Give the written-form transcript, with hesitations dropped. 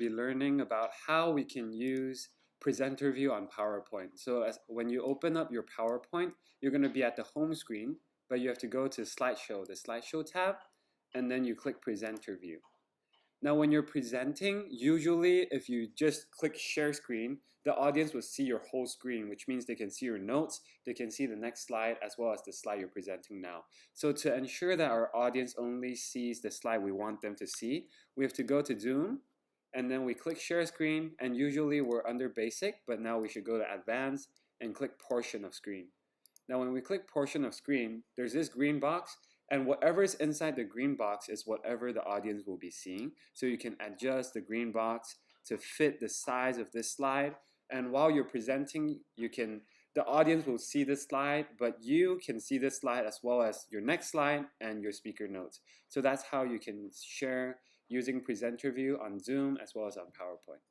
be learning about how we can use presenter view on PowerPoint. So when you open up your PowerPoint, you're going to be at the home screen, but you have to go to slideshow, the slideshow tab, and then you click presenter view. Now when you're presenting, usually if you just click share screen, the audience will see your whole screen, which means they can see your notes, they can see the next slide as well as the slide you're presenting now. So to ensure that our audience only sees the slide we want them to see, we have to go to Zoom and then we click share screen, and usually we're under basic, but now we should go to advanced and click portion of screen. Now when we click portion of screen, there's this green box, and whatever is inside the green box is whatever the audience will be seeing. So you can adjust the green box to fit the size of this slide. And while you're presenting, the audience will see this slide, but you can see this slide as well as your next slide and your speaker notes. So that's how you can share using presenter view on Zoom as well as on PowerPoint.